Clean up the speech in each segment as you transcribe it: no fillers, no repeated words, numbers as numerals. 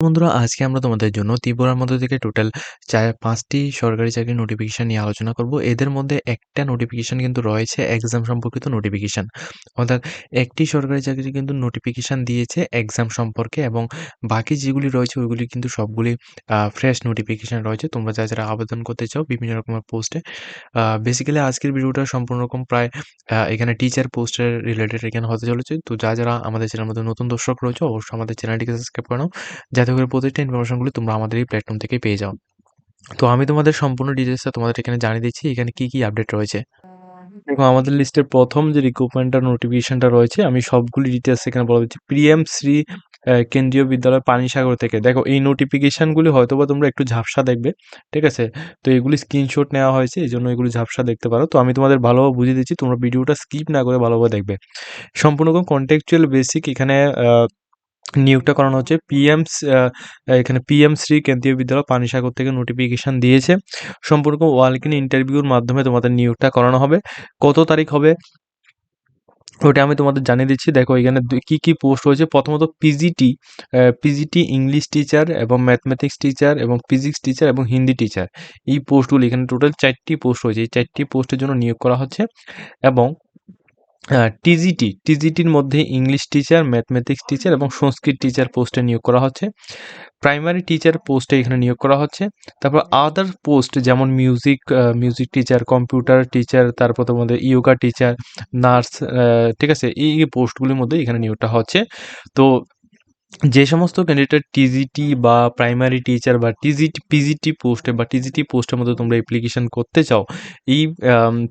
বন্ধুরা, আজকে আমরা তোমাদের জন্য ত্রিপুরার মধ্যে থেকে টোটাল ৫টি সরকারি চাকরির নোটিফিকেশন নিয়ে আলোচনা করব। এদের মধ্যে একটা নোটিফিকেশন কিন্তু রয়েছে এক্সাম সম্পর্কিত নোটিফিকেশন। অর্থাৎ একটি সরকারি চাকরি কিন্তু নোটিফিকেশন দিয়েছে এক্সাম সম্পর্কে, এবং বাকি যেগুলি রয়েছে ওইগুলি কিন্তু সবগুলি ফ্রেশ নোটিফিকেশন রয়েছে। তোমরা যারা আবেদন করতে চাও বিভিন্ন রকমের পোস্টে, বেসিক্যালি আজকের ভিডিওটা সম্পূর্ণ রকম প্রায় এখানে টিচার পোস্টের রিলেটেড এখানে হতে চলেছে। তো যারা আমাদের চ্যানেলের মধ্যে নতুন দর্শক রয়েছে অবশ্যই আমাদের চ্যানেলটিকে সাবস্ক্রাইব করে নাও, যাতে করে প্রত্যেকটা ইনফরমেশনগুলি তোমরা আমাদের এই প্ল্যাটফর্ম থেকে পেয়ে যাও। তো আমি তোমাদের সম্পূর্ণ ডিটেইলসটা তোমাদের এখানে জানিয়ে দিচ্ছি এখানে কি আপডেট রয়েছে। দেখো, আমাদের লিস্টের প্রথম যে রিক্রুটমেন্টের নোটিফিকেশনটা রয়েছে আমি সবগুলি ডিটেইলস এখানে বলে দিচ্ছি। পিএম শ্রী কেন্দ্রীয় বিদ্যালয় পানিসাগর থেকে। দেখো, এই নোটিফিকেশনগুলি হয়তোবা তোমরা একটু ঝাপসা দেখবে, ঠিক আছে? তো এগুলি স্ক্রিনশট নেওয়া হয়েছে, এইজন্য এগুলি ঝাপসা দেখতে পারো। তো আমি তোমাদের ভালোভাবে বুঝিয়ে দিচ্ছি, তোমরা ভিডিওটা স্কিপ না করে ভালোভাবে দেখবে। সম্পূর্ণ কন্টেক্সচুয়াল বেসিক এখানে নিয়োগটা করানো হচ্ছে। এখানে পিএম শ্রী কেন্দ্রীয় বিদ্যালয় পানিসাগর থেকে নোটিফিকেশন দিয়েছে। সম্পূর্ণ ওয়াক ইন ইন্টারভিউর মাধ্যমে তোমাদের নিয়োগটা করানো হবে। কত তারিখ হবে ওটা আমি তোমাদের জানিয়ে দিচ্ছি। দেখো, এখানে কি পোস্ট রয়েছে। প্রথমত পিজিটি ইংলিশ টিচার এবং ম্যাথমেটিক্স টিচার এবং ফিজিক্স টিচার এবং হিন্দি টিচার। এই পোস্টগুলি এখানে টোটাল 4টি পোস্ট রয়েছে। এই 4টি পোস্টের জন্য নিয়োগ করা হচ্ছে। এবং টিজিটির মধ্যে ইংলিশ টিচার, ম্যাথমেটিক্স টিচার এবং সংস্কৃত টিচার পোস্টে নিয়োগ করা হচ্ছে। প্রাইমারি টিচার পোস্টে এখানে নিয়োগ করা হচ্ছে। তারপর আদার পোস্ট যেমন মিউজিক টিচার, কম্পিউটার টিচার, তারপর তোমাদের ইয়োগা টিচার, নার্স, ঠিক আছে? এই পোস্টগুলির মধ্যে এখানে নিয়োগটা হচ্ছে। তো যে সমস্ত ক্যান্ডিডেট টিজিটি বা প্রাইমারি টিচার বা টিজিটি পোস্টের মধ্যে তোমরা অ্যাপ্লিকেশন করতে চাও, এই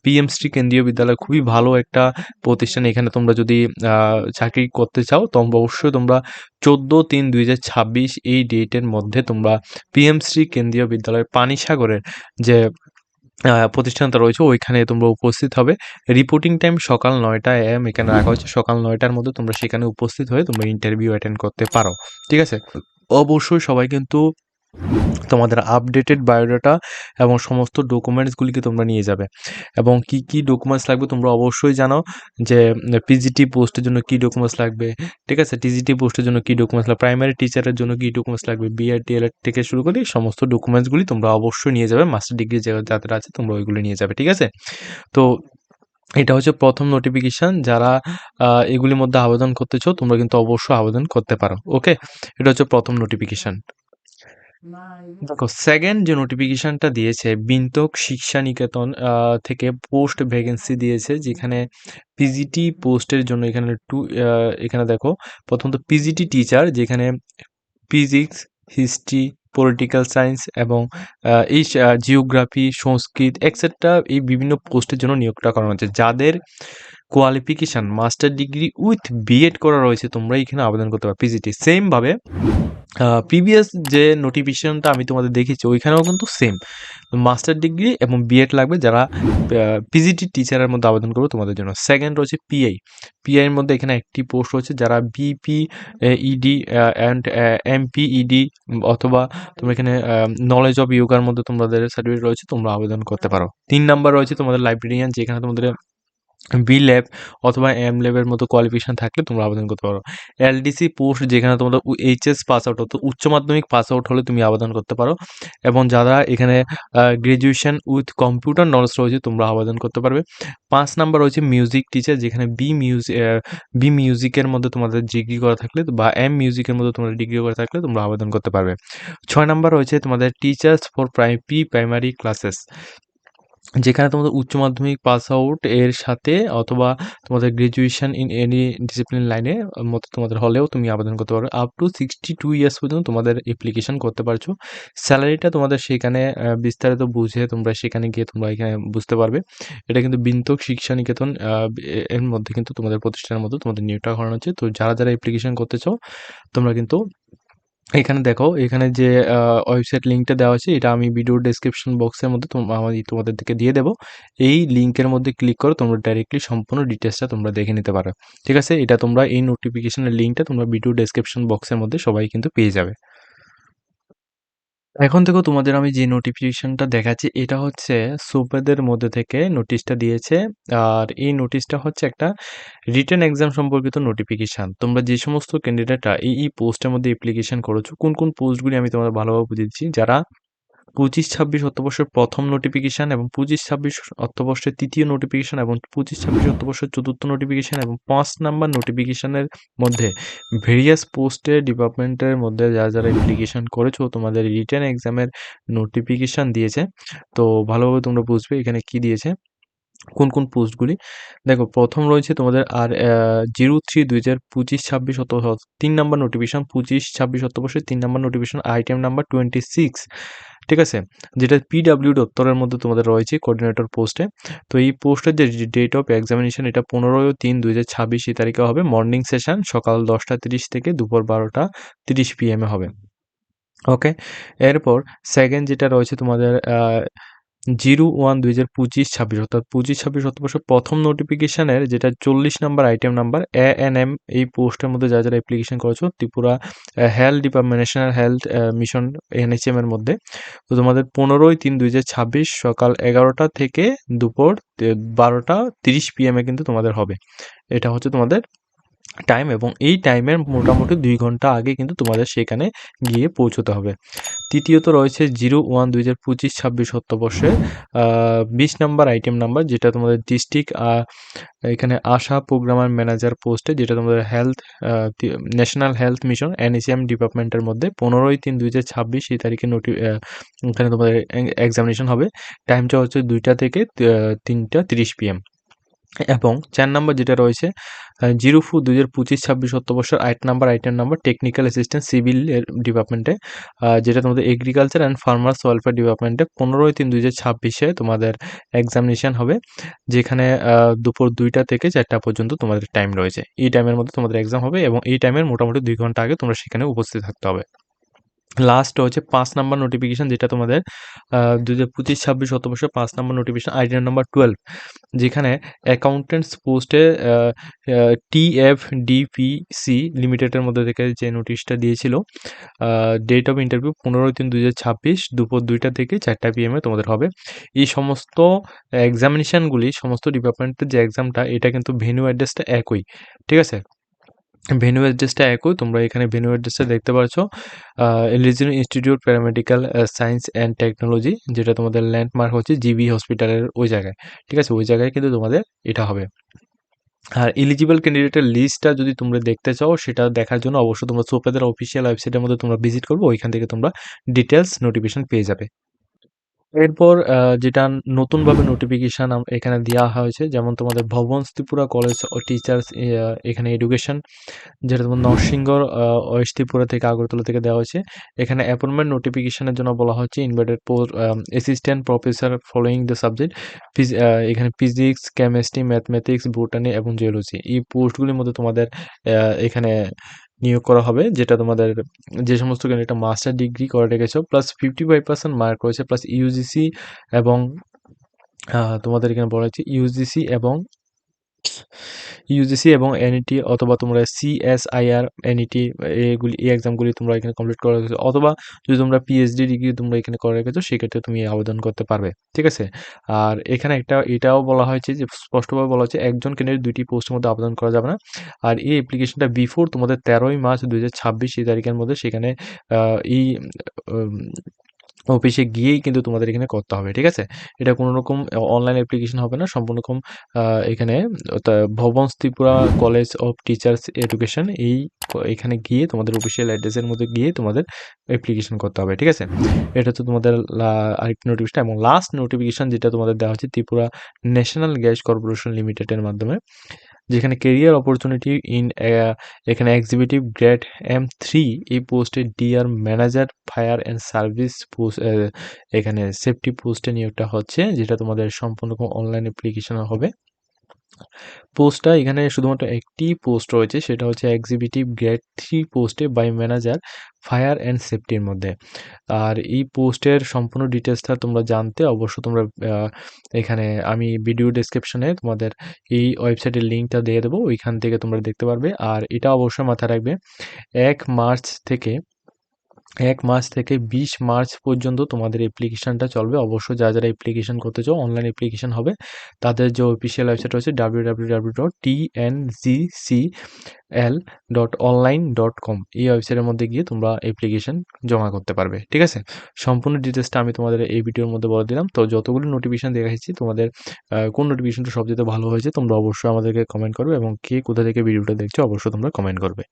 পিএমশ্রী কেন্দ্রীয় বিদ্যালয় খুবই ভালো একটা প্রতিষ্ঠান। এখানে তোমরা যদি চাকরি করতে চাও তোমরা অবশ্যই 14/3/2026 এই ডেটের মধ্যে তোমরা পিএমশ্রী কেন্দ্রীয় বিদ্যালয় পানিসাগরের যে প্রতিষ্ঠানটা রয়েছে ওইখানে তোমরা উপস্থিত হবে। রিপোর্টিং টাইম সকাল 9টা AM এখানে রাখা হয়েছে। সকাল 9টার মধ্যে তোমরা সেখানে উপস্থিত হয়ে তোমরা ইন্টারভিউ অ্যাটেন্ড করতে পারো, ঠিক আছে? অবশ্যই সবাই কিন্তু তোমাদের আপডেটেড বায়োডাটা এবং সমস্ত ডকুমেন্টসগুলিকে তোমরা নিয়ে যাবে। এবং কি ডকুমেন্টস লাগবে তোমরা অবশ্যই জানো, যে পিজিটি পোস্টের জন্য কি ডকুমেন্টস লাগবে, ঠিক আছে? টিজিটি পোস্টের জন্য কি ডকুমেন্টস লাগবে, প্রাইমারি টিচারের জন্য কি ডকুমেন্টস লাগবে, বিএড ডিএলএড থেকে শুরু করে এই সমস্ত ডকুমেন্টসগুলি তোমরা অবশ্যই নিয়ে যাবে। মাস্টার ডিগ্রি যাদের আছে তোমরা ওইগুলো নিয়ে যাবে, ঠিক আছে? তো এটা হচ্ছে প্রথম নোটিফিকেশন। যারা এগুলির মধ্যে আবেদন করতে চাও তোমরা কিন্তু অবশ্যই আবেদন করতে পারো। ওকে, এটা হচ্ছে প্রথম নোটিফিকেশন। দেখো, সেকেন্ড যে নোটিফিকেশনটা দিয়েছে বিন্তক শিক্ষা নিকেতন থেকে পোস্ট ভ্যাকেন্সি দিয়েছে, যেখানে পিজিটি পোস্টের জন্য এখানে দেখো, প্রথমত পিজিটি টিচার, যেখানে ফিজিক্স, হিস্ট্রি, পলিটিক্যাল সায়েন্স এবং এই জিওগ্রাফি, সংস্কৃত এক্সেট্রা এই বিভিন্ন পোস্টের জন্য নিয়োগটা করানো হচ্ছে। যাদের qualification master degree with B Ed করা রয়েছে তোমরা এখানে আবেদন করতে পারো পিজিটি। সেমভাবে প্রিভিয়াস যে নোটিফিকেশনটা আমি তোমাদের দেখিয়েছি ওইখানেও কিন্তু সেম মাস্টার ডিগ্রি এবং বিএড লাগবে যারা পিজিটি টিচারের মধ্যে আবেদন করবে তোমাদের জন্য। সেকেন্ড রয়েছে পিআইয়ের মধ্যে এখানে একটি পোস্ট রয়েছে, যারা বিপি ইডি অ্যান্ড এমপিইডি অথবা তোমরা এখানে নলেজ অফ ইয়োগার মধ্যে তোমাদের সার্টিফিকেট রয়েছে, তোমরা আবেদন করতে পারো। 3 নাম্বার রয়েছে তোমাদের লাইব্রেরিয়ান, যেখানে তোমাদের বি ল্যাব অথবা এম ল্যাবের মতো কোয়ালিফিকেশন থাকলে তোমরা আবেদন করতে পারো। এলডিসি পোস্ট, যেখানে তোমাদের এইচএস পাস আউট হতো, উচ্চ মাধ্যমিক পাস আউট হলে তুমি আবেদন করতে পারো। এবং যারা এখানে গ্র্যাজুয়েশন উইথ কম্পিউটার নলেজ রয়েছে তোমরা আবেদন করতে পারবে। 5 নাম্বার রয়েছে মিউজিক টিচার, যেখানে বি মিউজিকের মধ্যে তোমাদের ডিগ্রি করা থাকলে বা এম মিউজিকের মধ্যে তোমাদের ডিগ্রি করা থাকলে তোমরা আবেদন করতে পারবে। 6 নাম্বার রয়েছে তোমাদের টিচার্স ফর প্রাইমারি ক্লাসেস, যেখানে তোমাদের উচ্চ মাধ্যমিক পাস আউট এর সাথে অথবা তোমাদের গ্র্যাজুয়েশন ইন এনি ডিসিপ্লিন লাইনে মতো তোমাদের হলেও তুমি আবেদন করতে পারো। আপ টু 62 ইয়ার্স পর্যন্ত তোমাদের অ্যাপ্লিকেশন করতে পারছো। স্যালারিটা তোমাদের সেখানে বিস্তারিত বুঝে তোমরা সেখানে গিয়ে তোমরা এখানে বুঝতে পারবে। এটা কিন্তু বিন্তক শিক্ষা নিকেতন এর মধ্যে কিন্তু তোমাদের প্রতিষ্ঠানের মধ্যে তোমাদের নিয়োগটা করানো হচ্ছে। তো যারা অ্যাপ্লিকেশন করতে চাও তোমরা কিন্তু এখানে দেখো, এখানে যে ওয়েবসাইট লিঙ্কটা দেওয়া আছে এটা আমি ভিডিও ডেসক্রিপশন বক্সের মধ্যে আমি তোমাদেরকে দিয়ে দেবো। এই লিঙ্কের মধ্যে ক্লিক করে তোমরা ডাইরেক্টলি সম্পূর্ণ ডিটেলসটা তোমরা দেখে নিতে পারো, ঠিক আছে? এটা তোমরা এই নোটিফিকেশনের লিঙ্কটা তোমরা ভিডিও ডেসক্রিপশন বক্সের মধ্যে সবাই কিন্তু পেয়ে যাবে। এখন থেকেও তোমাদের আমি যে নোটিফিকেশনটা দেখাচ্ছি এটা হচ্ছে সুপেদের মধ্যে থেকে নোটিশটা দিয়েছে। আর এই নোটিশটা হচ্ছে একটা রিটেন এক্সাম সম্পর্কিত নোটিফিকেশান। তোমরা যে সমস্ত ক্যান্ডিডেটরা এই পোস্টের মধ্যে অ্যাপ্লিকেশন করেছো, কোন পোস্টগুলি আমি তোমাদের ভালোভাবে বুঝিয়ে দিচ্ছি। যারা ২৫-২৬ অর্থবর্ষের ১ম নোটিফিকেশন এবং ২৫-২৬ অর্থবর্ষের ৩য় নোটিফিকেশন এবং ২৫-২৬ অর্থবর্ষের ৪র্থ নোটিফিকেশন এবং ৫ নাম্বার নোটিফিকেশনের মধ্যে ভেরিয়াস পোস্টে ডিপার্টমেন্টের মধ্যে যারা অ্যাপ্লিকেশন করেছো তোমাদের রিটেন এক্সামের নোটিফিকেশন দিয়েছে। তো ভালোভাবে তোমরা বুঝবে এখানে কি দিয়েছে, কোন পোস্টগুলি। দেখো ১ম রয়েছে তোমাদের 03/2025-26 অত ৩ number notification 25-26 অর্থবর্ষে ৩ number notification item number 26, ঠিক আছে? যেটা পিডব্লিউ দপ্তরের মধ্যে তোমাদের রয়েছে কোঅর্ডিনেটর পোস্টে। তো এই পোস্টের যে ডেট অফ এক্সামিনেশন এটা 15/3/2026 এই তারিখে হবে। মর্নিং সেশন সকাল 10টা 30 থেকে দুপুর 12টা 30 PM এ হবে। ওকে? এরপর সেকেন্ড যেটা রয়েছে তোমাদের 01/2025-26 অর্থাৎ 25-26 অর্থবর্ষ প্রথম নোটিফিকেশনের যেটা 40 নাম্বার আইটেম নাম্বার এএনএম এই পোস্টের মধ্যে যারা অ্যাপ্লিকেশন করেছো Tripura health department national health mission NHM এর মধ্যে। তো তোমাদের 15/3/2026 সকাল 11টা থেকে দুপুর 12টা 30 PM এ কিন্তু তোমাদের হবে। এটা হচ্ছে তোমাদের টাইম এবং এই টাইমের মোটামুটি ২ ঘন্টা আগে কিন্তু তোমাদের সেখানে গিয়ে পৌঁছতে হবে। তৃতীয়ত রয়েছে 01/2025-26 অর্থবর্ষে 20 নাম্বার আইটেম নাম্বার যেটা তোমাদের ডিস্ট্রিক্ট এখানে আশা প্রোগ্রামার ম্যানেজার পোস্টে যেটা তোমাদের health national health mission NHM ডিপার্টমেন্টের মধ্যে 15/3/2026 এই তারিখে এখানে তোমাদের এক্সামিনেশন হবে। টাইমটা হচ্ছে 2টা থেকে 3টা 30 PM। এবং ৪ নাম্বার যেটা রয়েছে 04/2025-26 অর্থবর্ষের ৮ number item number technical assistant civil এর ডিপার্টমেন্টে যেটা তোমাদের এগ্রিকালচার অ্যান্ড ফার্মার্স ওয়েলফেয়ার ডিপার্টমেন্টে 15/3/2026 তোমাদের এক্সামিনেশন হবে। যেখানে দুপুর 2টা থেকে 4টা পর্যন্ত তোমাদের টাইম রয়েছে। এই টাইমের মধ্যে তোমাদের এক্সাম হবে এবং এই টাইমের মোটামুটি 2 ঘন্টা আগে তোমরা সেখানে উপস্থিত থাকতে হবে। লাস্ট হচ্ছে ৫ নাম্বার নোটিফিকেশন যেটা তোমাদের ২০২৫-২৬ অর্থবর্ষে ৫ নাম্বার নোটিফিকেশন আইটেম নাম্বার 12 যেখানে অ্যাকাউন্ট্যান্টস পোস্টে টিএফডিপিসি লিমিটেডের মধ্যে থেকে যে নোটিশটা দিয়েছিল ডেট অফ ইন্টারভিউ 15/3/2026 দুপুর 2টা থেকে 4টা PM এ তোমাদের হবে। এই সমস্ত এক্সামিনেশনগুলি সমস্ত ডিপার্টমেন্টের যে এক্সামটা এটা কিন্তু ভেন্যু অ্যাড্রেসটা একই, ঠিক আছে? ভেন্যু অ্যাড্রেসটা একই। তোমরা এখানে ভেন্যু অ্যাড্রেসটা দেখতে পারছো। এলিজিনো institute paramedical science and technology যেটা তোমাদের ল্যান্ডমার্ক হচ্ছে জিবি হসপিটালের ওই জায়গায়। ঠিক আছে? ওই জায়গায় কিন্তু তোমাদের এটা হবে। আর এলিজিবল ক্যান্ডিডেটের লিস্টটা যদি তোমরা দেখতে চাও সেটা দেখার জন্য অবশ্যই তোমরা সোফাদের অফিসিয়াল ওয়েবসাইটের মধ্যে তোমরা ভিজিট করবে। ওইখান থেকে তোমরা ডিটেইলস নোটিফিকেশন পেয়ে যাবে। এরপর যেটা নতুনভাবে নোটিফিকেশন এখানে দেয়া হয়েছে যেমন তোমাদের ভবনস ত্রিপুরা কলেজ ও টিচার্স এখানে এডুকেশন যেটা তোমার নরসিংগড় ওয়েস্ট ত্রিপুরা থেকে আগরতলা থেকে দেওয়া হয়েছে। এখানে অ্যাপয়েন্টমেন্ট নোটিফিকেশনের জন্য বলা হচ্ছে invited post assistant professor following the subject এখানে ফিজিক্স, কেমিস্ট্রি, ম্যাথমেটিক্স, বোটানি এবং জিওলজি। এই পোস্টগুলির মধ্যে তোমাদের এখানে নিয়োগ করা হবে যেটা তোমাদের যে সমস্ত ক্যান্ডিডেট মাস্টার ডিগ্রি করে রেখেছো প্লাস 55% মার্ক রয়েছে প্লাস ইউজিসি এবং তোমাদের এখানে বলা হচ্ছে ইউজিসি এবং এনইটি অথবা তোমরা সিএসআইআর এনইটি এই এক্সামগুলি তোমরা এখানে কমপ্লিট করে রেখেছো অথবা যদি তোমরা পিএইচডি ডিগ্রি তোমরা এখানে করে রেখেছো সেক্ষেত্রে তুমি আবেদন করতে পারবে, ঠিক আছে? আর এখানে এটাও বলা হয়েছে যে স্পষ্টভাবে বলা হচ্ছে একজন ক্যান্ডিডেট 2টি পোস্টের মধ্যে আবেদন করা যাবে না। আর এই অ্যাপ্লিকেশনটা বিফোর তোমাদের 13ই মার্চ 2026 এই তারিখের মধ্যে সেখানে এই উম অফিসে গিয়েই কিন্তু তোমাদের এখানে করতে হবে, ঠিক আছে? এটা কোনো রকম অনলাইন অ্যাপ্লিকেশন হবে না। সম্পূর্ণ রকম এখানে Bhavans Tripura college of teachers education এখানে গিয়ে তোমাদের অফিসিয়াল অ্যাড্রেসের মধ্যে গিয়ে তোমাদের অ্যাপ্লিকেশন করতে হবে, ঠিক আছে? এটা হচ্ছে তোমাদের আরেকটি নোটিফিকেশন এবং লাস্ট নোটিফিকেশন যেটা তোমাদের দেওয়া হচ্ছে ত্রিপুরা ন্যাশনাল গ্যাস কর্পোরেশন লিমিটেডের মাধ্যমে যেখানে কেরিয়ার অপরচুনিটি এখানে এক্সিকিউটিভ গ্রেড M3 এই পোস্টে DR manager fire and service post এখানে সেফটি পোস্টে নিয়োগটা হচ্ছে যেটা তোমাদের সম্পূর্ণ অনলাইন অ্যাপ্লিকেশন হবে। পোস্টটা এখানে শুধুমাত্র একটি পোস্ট রয়েছে সেটা হচ্ছে এক্সিকিউটিভ গ্রেড 3 পোস্টে বাই ম্যানেজার ফায়ার অ্যান্ড সেফটির মধ্যে। আর এই পোস্টের সম্পূর্ণ ডিটেলসটা তোমরা জানতে অবশ্য তোমরা এখানে আমি ভিডিও ডেসক্রিপশনে তোমাদের এই ওয়েবসাইটের লিঙ্কটা দিয়ে দেবো ওইখান থেকে তোমরা দেখতে পারবে। আর এটা অবশ্যই মাথায় রাখবে 1 মার্চ থেকে ১ মাস থেকে ২০ মার্চ পর্যন্ত তোমাদের অ্যাপ্লিকেশনটা চলবে। অবশ্যই যারা অ্যাপ্লিকেশন করতে চাও, অনলাইন অ্যাপ্লিকেশন হবে। তাদের যে অফিসিয়াল ওয়েবসাইট রয়েছে www.tncl.online.com, এই ওয়েবসাইটের মধ্যে গিয়ে তোমরা অ্যাপ্লিকেশন জমা করতে পারবে। ঠিক আছে? সম্পূর্ণ ডিটেইলসটা আমি তোমাদের এই ভিডিওর মধ্যে বলে দিলাম। তো যতগুলো নোটিফিকেশন দেখাচ্ছি তোমাদের কোন নোটিফিকেশনটা সবচাইতে ভালো হয়েছে তোমরা অবশ্যই আমাদেরকে কমেন্ট করবে এবং কে কোথা থেকে ভিডিওটা দেখছো অবশ্যই তোমরা কমেন্ট করবে।